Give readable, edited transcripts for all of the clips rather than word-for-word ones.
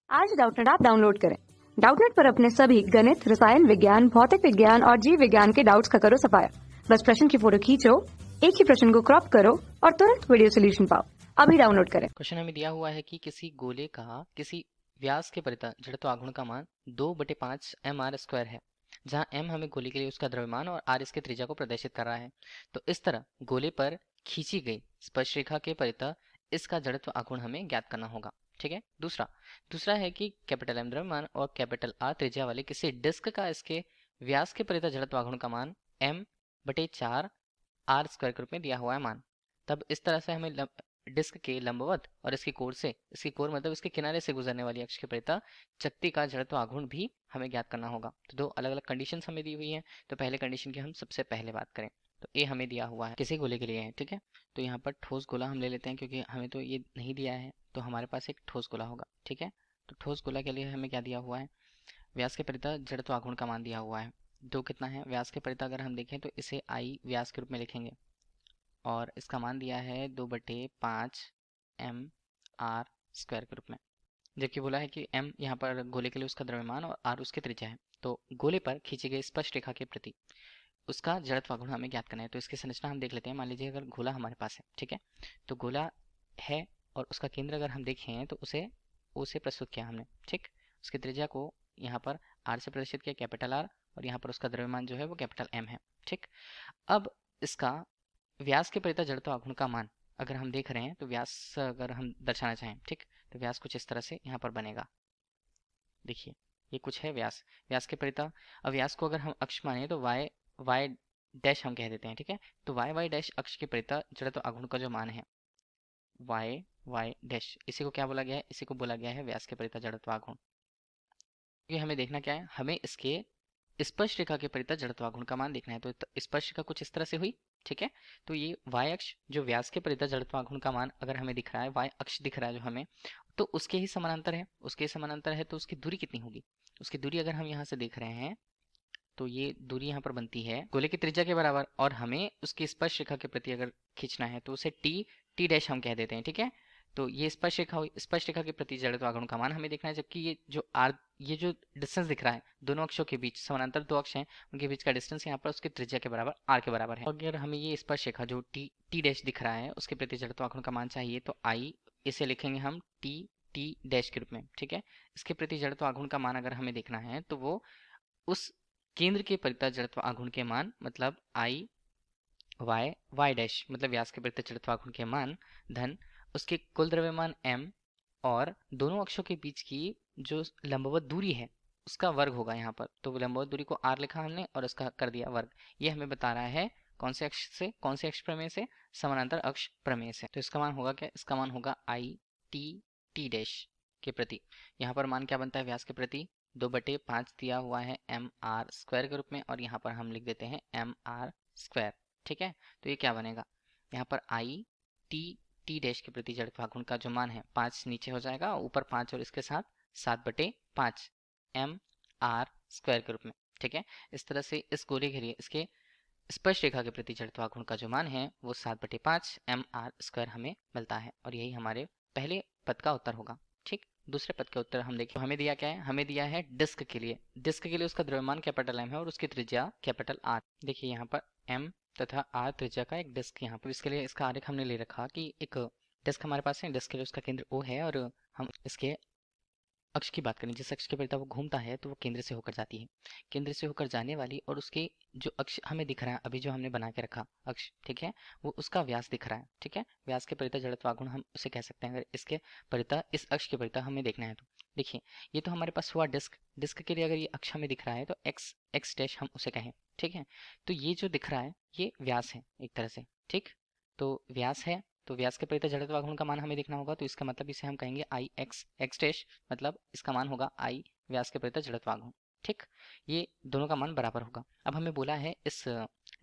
आज Doubtnut app download करें। Doubtnut पर अपने सभी गणित, रसायन विज्ञान, भौतिक विज्ञान और जीव विज्ञान के डाउट्स का करो सफाया। बस प्रश्न की फोटो खींचो, एक ही प्रश्न को क्रॉप करो और तुरंत वीडियो सोल्यूशन पाओ। अभी डाउनलोड करें। क्वेश्चन हमें दिया हुआ है कि किसी गोले का किसी व्यास के परितः जड़त्व आघूर्ण का मान 2/5 mr² है, जहां m हमें गोले के लिए उसका द्रव्यमान और r इसके त्रिज्या को प्रदर्शित कर रहा है। तो इस तरह गोले पर खींची गई स्पर्शरेखा के परितः इसका जड़त्व आघूर्ण हमें ज्ञात करना होगा। ठीक है। दूसरा है कि कैपिटल M द्रव्यमान और कैपिटल R त्रिज्या वाले किसी डिस्क का इसके व्यास के परितः जड़त्व आघूर्ण का मान m/4 r² के रूप में दिया हुआ है मान। तब इस तरह से हमें डिस्क के लंबवत और इसकी कोर मतलब इसके किनारे से गुजरने वाली अक्ष के परितः चकती का जड़त्व आघूर्ण भी हमें ज्ञात करना होगा। तो दो अलग अलग कंडीशंस हमें दी हुई हैं। तो पहले कंडीशन की हम सबसे पहले बात करें तो ए हमें दिया हुआ है किसी गोले के लिए है। ठीक है। तो यहाँ पर ठोस गोला हम ले लेते हैं क्योंकि हमें तो ये नहीं दिया है, तो हमारे पास एक ठोस गोला होगा। ठीक है। तो ठोस गोला के लिए हमें क्या दिया हुआ है, व्यास के परितः जड़त्व आघूर्ण का मान दिया हुआ है। दो कितना है, व्यास के परितः अगर हम देखें तो इसे आई व्यास के रूप में लिखेंगे और इसका मान दिया है 2/5 mr² के रूप में। जबकि बोला है कि m यहाँ पर गोले के लिए उसका द्रव्यमान और r उसकी त्रिज्या है। तो गोले पर खींची गई स्पर्श रेखा के प्रति उसका जड़त्व आघूर्ण हमें ज्ञात करना है। तो इसकी संरचना हम देख लेते हैं। मान लीजिए अगर गोला हमारे पास है, ठीक है, तो गोला है और उसका केंद्र अगर हम देखें तो उसे O से प्रस्तुत किया हमने। ठीक, उसकी त्रिज्या को यहाँ पर r से प्रदर्शित किया, कैपिटल R, और यहाँ पर उसका द्रव्यमान जो है वो कैपिटल M है। ठीक, अब इसका व्यास के परितः जड़त्व आघूर्ण का मान अगर हम देख रहे हैं तो व्यास अगर हम दर्शाना चाहें, ठीक, तो व्यास कुछ इस तरह से यहाँ पर बनेगा। देखिए ये कुछ है व्यास, व्यास के परितः। अब व्यास को अगर हम अक्ष माने तो वाई वाई डैश हम कह देते हैं। ठीक है। तो वाई वाई डैश अक्ष के परितः जड़त्व आघूर्ण का जो मान है वाई वाई डैश, इसी को क्या बोला गया है, इसी को बोला गया है व्यास के परितः जड़त्व आघूर्ण। ये हमें देखना क्या है, हमें इसके स्पर्श रेखा के परितः जड़त्व आघूर्ण का मान देखना है। तो स्पर्श रेखा कुछ इस तरह से हुई। ठीक है। तो ये y अक्ष जो व्यास के परितः जड़त्व आघूर्ण का मान अगर हमें दिख रहा है, y अक्ष दिख रहा है जो हमें, तो उसके ही समानांतर है। उसके समानांतर है तो उसकी दूरी कितनी होगी, उसकी दूरी अगर हम यहाँ से देख रहे हैं तो ये दूरी यहाँ पर बनती है गोले की त्रिज्या के बराबर, और हमें उसकी स्पर्श रेखा के प्रति अगर खींचना है तो उसे टी डैश हम कह देते हैं। ठीक है। तो ये स्पर्श रेखा हुई, स्पर्श रेखा के प्रति जड़त्व आघूर्ण का मान हमें देखना है। जबकि ये जो डिस्टेंस दिख रहा है दोनों अक्षों के बीच, समानांतर दो अक्ष हैं उनके बीच का डिस्टेंस यहाँ पर उसकी त्रिज्या के बराबर r के बराबर है। अगर हमें ये स्पर्श रेखा जो टी डैश दिख रहा है उसके प्रति जड़त्व आघूर्ण का मान चाहिए तो आई इसे लिखेंगे हम टी डैश के रूप में। ठीक है। इसके प्रति जड़त्व आघूर्ण का मान अगर हमें देखना है तो वो उस केंद्र के परितः जड़त्व आघूर्ण के मान मतलब आई वाई वाई डैश मतलब व्यास के परितः जड़त्व आघूर्ण के मान धन उसके कुल द्रव्यमान m और दोनों अक्षों के बीच की जो लंबवत दूरी है उसका वर्ग होगा यहाँ पर। तो लंबवत दूरी को r लिखा हमने और उसका कर दिया वर्ग। ये हमें बता रहा है कौन से अक्ष से, कौन से अक्ष प्रमेय से, समानांतर अक्ष प्रमेय से। तो इसका मान होगा क्या, इसका मान होगा आई टी डैश के प्रति, यहाँ पर मान क्या बनता है व्यास के प्रति 2/5 दिया हुआ है mr² के रूप में, और यहाँ पर हम लिख देते हैं mr²। ठीक है। तो ये क्या बनेगा, यहाँ पर आई टी डैश के प्रति जड़त्व आघूर्ण का जो मान है 5 नीचे हो जाएगा, ऊपर 5 और इसके साथ 7/5 mr² के रूप में। ठीक है। इस तरह से इस गोले के लिए इसके स्पर्श रेखा के प्रति जड़त्व आघूर्ण का जो मान है वो 7/5 mr² हमें मिलता है, और यही हमारे पहले पद का उत्तर होगा। ठीक, दूसरे पद के उत्तर हम देखिए, हमें दिया क्या है, हमें दिया है डिस्क के लिए। डिस्क के लिए उसका द्रव्यमान कैपिटल M है और उसकी त्रिज्या कैपिटल R। देखिए यहाँ पर M तथा R त्रिज्या का एक डिस्क, यहाँ पर इसके लिए इसका आरेख हमने ले रखा कि एक डिस्क हमारे पास है, डिस्क के लिए उसका केंद्र O है, और हम इसके अक्ष की बात करें, जिस अक्ष के परितः वो घूमता है तो वो केंद्र से होकर जाती है। केंद्र से होकर जाने वाली और उसके जो अक्ष हमें दिख रहा है अभी जो हमने बना के रखा अक्ष, ठीक है, वो उसका व्यास दिख रहा है। ठीक है। व्यास के परितः जड़त्व आघूर्ण हम उसे कह सकते हैं अगर इसके परितः, इस अक्ष के परितः हमें देखना है तो। देखिए ये तो हमारे पास हुआ डिस्क। डिस्क के लिए अगर ये अक्ष हमें दिख रहा है तो एक्स डैश हम उसे कहें। ठीक है। तो ये जो दिख रहा है ये व्यास है एक तरह से। ठीक, तो व्यास है, तो व्यास के परितः जड़त्व आघूर्ण का मान हमें देखना होगा, तो इसका मतलब इसे हम कहेंगे आई एक्स डैश, मतलब इसका मान होगा आई व्यास के परितः जड़त्व आघूर्ण। ठीक, ये दोनों का मान बराबर होगा। अब हमें बोला है इस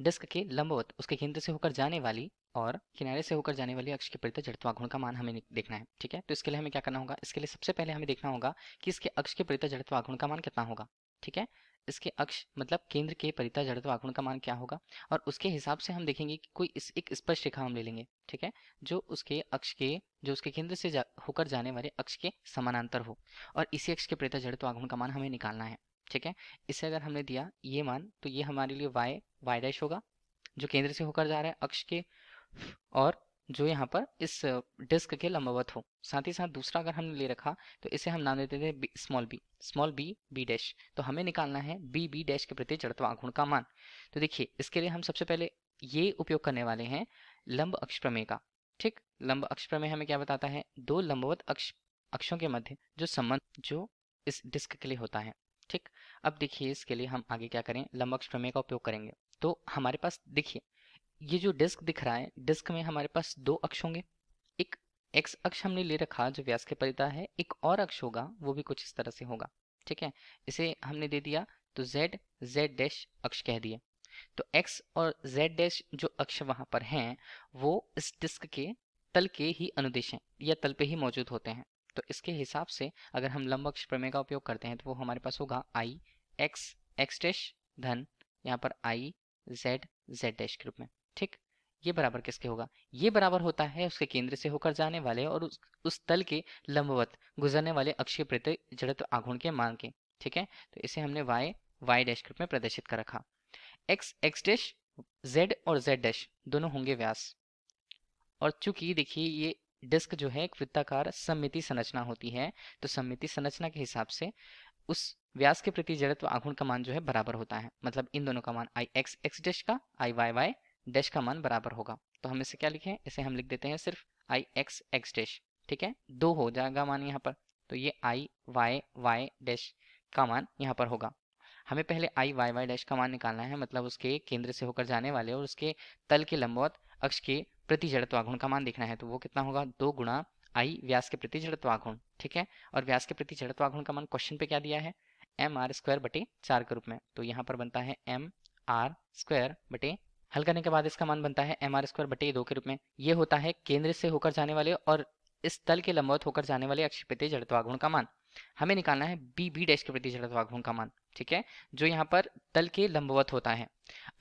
डिस्क के लंबवत उसके केंद्र से होकर जाने वाली और किनारे से होकर जाने वाली अक्ष के परितः जड़त्व आघूर्ण का मान हमें देखना है। ठीक है। तो इसके लिए हमें क्या करना होगा, इसके लिए सबसे पहले हमें देखना होगा कि इसके अक्ष के परितः जड़त्व आघूर्ण का मान कितना होगा। ठीक है। इसके अक्ष मतलब केंद्र के परितः जड़त्व आघूर्ण का मान क्या होगा, और उसके हिसाब से हम देखेंगे कि कोई एक स्पर्श रेखा हम ले लेंगे, ठीक है, जो उसके अक्ष के जो उसके केंद्र से होकर जाने वाले अक्ष के समानांतर हो, और इसी अक्ष के परितः जड़त्व आघूर्ण का मान हमें निकालना है, ठीक है। इससे अगर हमने दिया ये मान, तो ये हमारे लिए y डैश होगा जो केंद्र से होकर जा रहा है अक्ष के, और जो यहाँ पर इस डिस्क के लंबवत हो। साथ ही साथ दूसरा अगर हमने ले रखा तो इसे हम नाम देते थे स्मॉल बी डैश। तो हमें निकालना है बी डैश के प्रति जड़त्व आघूर्ण का मान। तो देखिए इसके लिए हम सबसे पहले ये उपयोग करने वाले हैं लंब अक्ष प्रमेय का, ठीक। लंब अक्ष प्रमेय हमें क्या बताता है, दो लंबवत अक्षों के मध्य जो संबंध जो इस डिस्क के लिए होता है, ठीक। अब देखिए इसके लिए हम आगे क्या करें, लंब अक्ष प्रमेय का उपयोग करेंगे। तो हमारे पास देखिए ये जो डिस्क दिख रहा है, डिस्क में हमारे पास दो अक्ष होंगे। एक एक्स अक्ष हमने ले रखा जो व्यास के परितः है, एक और अक्ष होगा वो भी कुछ इस तरह से होगा, ठीक है। इसे हमने दे दिया तो जेड डैश अक्ष कह दिए। तो एक्स और जेड डैश जो अक्ष वहां पर हैं वो इस डिस्क के तल के ही अनुदेश हैं या तल पे ही मौजूद होते हैं। तो इसके हिसाब से अगर हम लंब अक्ष प्रमेय का उपयोग करते हैं तो वो हमारे पास होगा आई एक्स डैश धन यहाँ पर आई जेड डैश के रूप में, ठीक। ये बराबर किसके होगा, ये बराबर होता है उसके केंद्र से होकर जाने वाले और उस तल के लंबवत गुजरने वाले अक्ष के प्रति जड़त्व आघूर्ण के मान के, ठीक है। तो इसे हमने y डैश के रूप में प्रदर्शित कर रखा। x डैश z और z डैश दोनों होंगे व्यास, और चूंकि देखिए ये डिस्क जो है एक वृत्ताकार सममिति संरचना होती है, तो सममिति संरचना के हिसाब से उस व्यास के प्रति जड़त्व आघूर्ण का मान जो है बराबर होता है। मतलब इन दोनों का मान आई एक्स डैश का आई वाई डैश का मान बराबर होगा। तो हम इसे क्या लिखें, इसे हम लिख देते हैं सिर्फ आई एक्स डैश, ठीक है। दो हो जाएगा मान यहाँ पर, तो ये आई वाई डैश का मान यहाँ पर होगा। हमें पहले आई वाई डैश का मान निकालना है, मतलब उसके केंद्र से होकर जाने वाले और उसके तल के लंबवत अक्ष के प्रति जड़त्व आघूर्ण का मान देखना है। तो वो कितना होगा, 2 गुणा आई व्यास के प्रति जड़त्व आघूर्ण, ठीक है। और व्यास के प्रति जड़त्व आघूर्ण का मान क्वेश्चन पे क्या दिया है, mr²/4 के रूप में। तो यहाँ पर बनता है mr², हल करने के बाद इसका मान बनता है mr²/2 के रूप में। ये होता है केंद्र से होकर जाने वाले और इस तल के लंबवत होकर जाने वाले अक्ष के प्रति जड़त्व आघूर्ण का मान। हमें निकालना है बी डैश के प्रति जड़त्व आघूर्ण का मान, ठीक है, जो यहाँ पर तल के लंबवत होता है।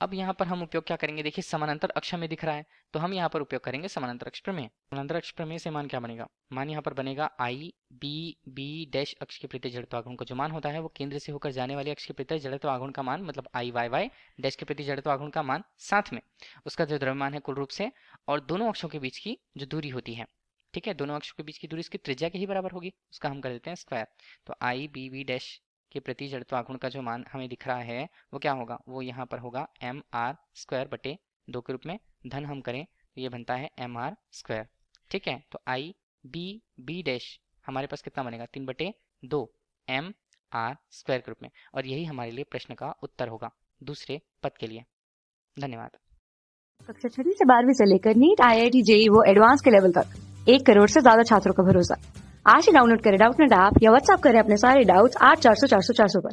अब यहाँ पर हम उपयोग क्या करेंगे, देखिए समानांतर अक्ष में दिख रहा है तो हम यहाँ पर उपयोग करेंगे समानांतर अक्ष प्रमेय। समानांतर अक्ष प्रमेय से मान क्या बनेगा, मान यहाँ पर बनेगा आई बी डैश अक्ष के प्रति जड़त्व आघूर्ण का जो मान होता है वो केंद्र से होकर जाने वाले अक्ष के प्रति जड़त्व आघूर्ण का मान, मतलब आई वाई डैश के प्रति जड़त्व आघूर्ण का मान, साथ में उसका जो द्रव्यमान है कुल रूप से, और दोनों अक्षों के बीच की जो दूरी होती है, ठीक है, दोनों अक्षों के बीच की दूरी इसकी त्रिज्या के ही बराबर होगी, उसका हम कर देते हैं स्क्वायर। तो आई बी डैश के प्रति जड़त्व आघूर्ण का जो मान हमें दिख रहा है वो क्या होगा, वो यहाँ पर होगा mr²/2 के रूप में। धन हम करें तो ये बनता है mr², ठीक है। तो आई बी डैश हमारे पास कितना बनेगा, 3/2 mr² के रूप में, और यही हमारे लिए प्रश्न का उत्तर होगा दूसरे पद के लिए। धन्यवाद। कक्षा 6 से 12वीं से लेकर नीट IIT JEE वो एडवांस के लेवल तक 1 करोड़ से ज्यादा छात्रों का भरोसा। आज ही डाउनलोड करें डाउटनेट ऐप या व्हाट्सएप करें अपने सारे डाउट्स 8400 400 400 पर।